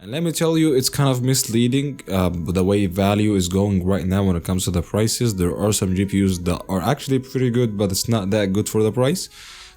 And let me tell you, it's kind of misleading the way value is going right now when it comes to the prices. There are some GPUs that are actually pretty good, but it's not that good for the price.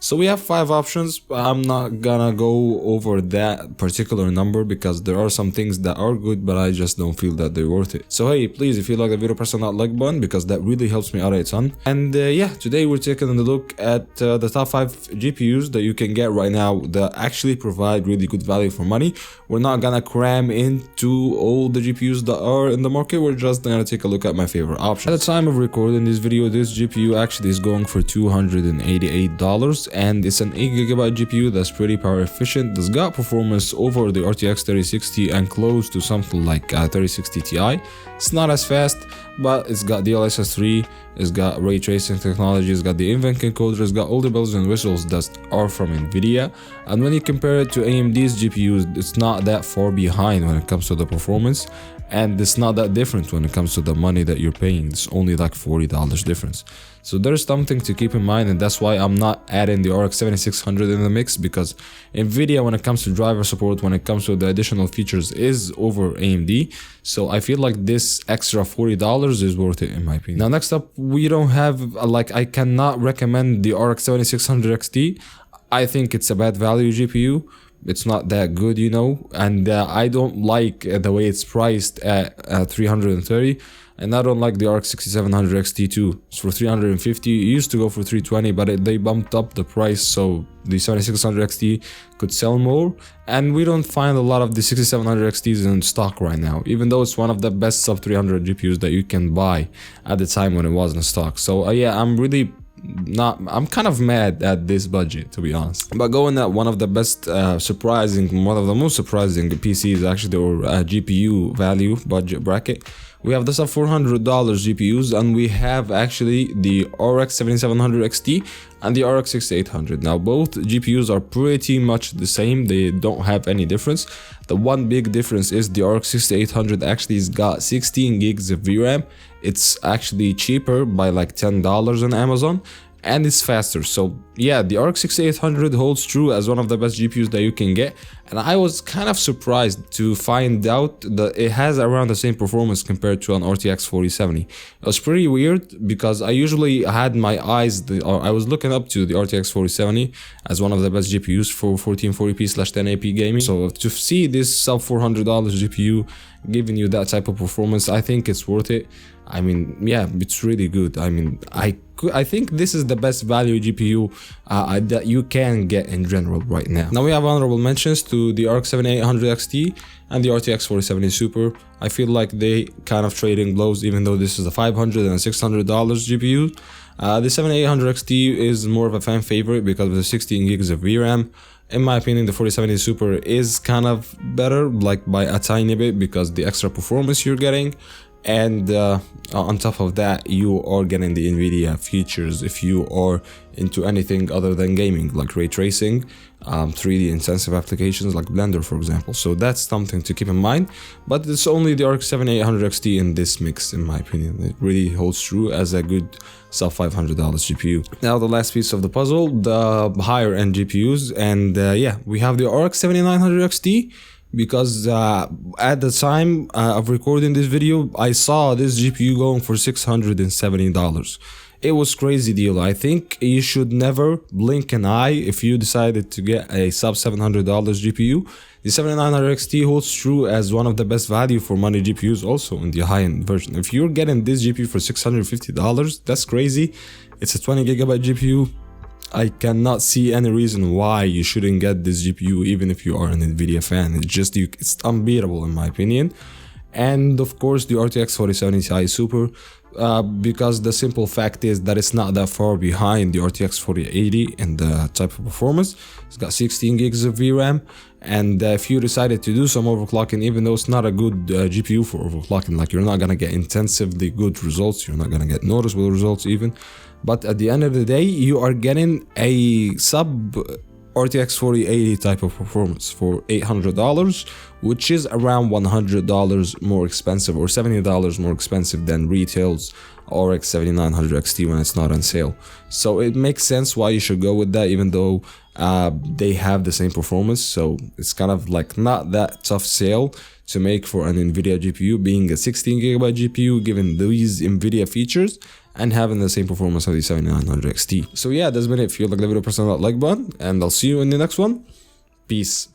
So we have 5 options. I'm not gonna go over that particular number because there are some things that are good, but I just don't feel that they're worth it. So hey, please, if you like the video, press on that like button because that really helps me out a ton. And yeah, today we're taking a look at the top 5 GPUs that you can get right now that actually provide really good value for money. We're not gonna cram into all the GPUs that are in the market. We're just gonna take a look at my favorite options. At the time of recording this video, this GPU actually is going for $288. And it's an 8GB GPU that's pretty power efficient, that's got performance over the RTX 3060 and close to something like 3060 Ti. It's not as fast, but it's got DLSS 3, it's got ray tracing technology, it's got the NVENC encoder, it's got all the bells and whistles that are from Nvidia. And when you compare it to AMD's GPUs, it's not that far behind when it comes to the performance, and it's not that different when it comes to the money that you're paying. It's only like $40 difference. So there's something to keep in mind, and that's why I'm not adding the RX 7600 in the mix, because Nvidia, when it comes to driver support, when it comes to the additional features, is over AMD. So I feel like this extra $40 is worth it in my opinion. Now next up, we don't have I cannot recommend the RX 7600 XT. I think it's a bad value GPU. It's not that good, you know, and I don't like the way it's priced at 330. And I don't like the RX 6700 XT too. It's for 350. It used to go for 320, but they bumped up the price so the 7600 XT could sell more. And we don't find a lot of the 6700 XTs in stock right now, even though it's one of the best sub 300 GPUs that you can buy at the time when it was in stock. So yeah, I'm kind of mad at this budget, to be honest. But going at one of the best one of the most surprising PCs actually, or GPU value budget bracket, we have the sub $400 GPUs, and we have actually the RX 7700 XT and the RX 6800. Now both GPUs are pretty much the same, they don't have any difference. The one big difference is the RX 6800 actually has got 16 gigs of VRAM. It's actually cheaper by like $10 on Amazon, and it's faster. So yeah, the RX 6800 holds true as one of the best GPUs that you can get, and I was kind of surprised to find out that it has around the same performance compared to an RTX 4070. It was pretty weird because I usually had my eyes, I was looking up to the RTX 4070 as one of the best GPUs for 1440p/1080p gaming. So to see this sub $400 GPU giving you that type of performance, I think it's worth it. I mean, yeah, it's really good. I mean, I think this is the best value GPU that you can get in general right now. Now we have honorable mentions to the RX 7800 XT and the RTX 4070 Super. I feel like they kind of trading blows, even though this is a $500 and $600 GPU. The 7800 XT is more of a fan favorite because of the 16 gigs of VRAM. In my opinion, the 4070 Super is kind of better, like by a tiny bit, because the extra performance you're getting. And on top of that, you are getting the Nvidia features if you are into anything other than gaming, like ray tracing, 3D intensive applications like Blender, for example. So that's something to keep in mind. But it's only the RX 7800 XT in this mix, in my opinion. It really holds true as a good sub $500 GPU. Now the last piece of the puzzle, the higher end GPUs, and yeah, we have the RX 7900 XT. Because at the time of recording this video, I saw this GPU going for $670. It was crazy deal. I think you should never blink an eye if you decided to get a sub $700 GPU. The 7900 XT holds true as one of the best value for money GPUs also in the high-end version. If you're getting this GPU for $650, that's crazy. It's a 20GB GPU. I cannot see any reason why you shouldn't get this GPU, even if you are an Nvidia fan. It's unbeatable in my opinion. And of course the RTX 4070 Ti Super, because the simple fact is that it's not that far behind the RTX 4080 in the type of performance. It's got 16 gigs of VRAM, and if you decided to do some overclocking, even though it's not a good GPU for overclocking, like you're not gonna get intensively good results, you're not gonna get noticeable results even, but at the end of the day, you are getting a sub RTX 4080 type of performance for $800, which is around $100 more expensive or $70 more expensive than retail's RX 7900 XT when it's not on sale. So it makes sense why you should go with that, even though they have the same performance. So it's kind of like not that tough sale to make for an NVIDIA GPU, being a 16GB GPU given these NVIDIA features and having the same performance of the 7900 XT. So yeah, that's been it. If you like the video, press on that like button, and I'll see you in the next one. Peace.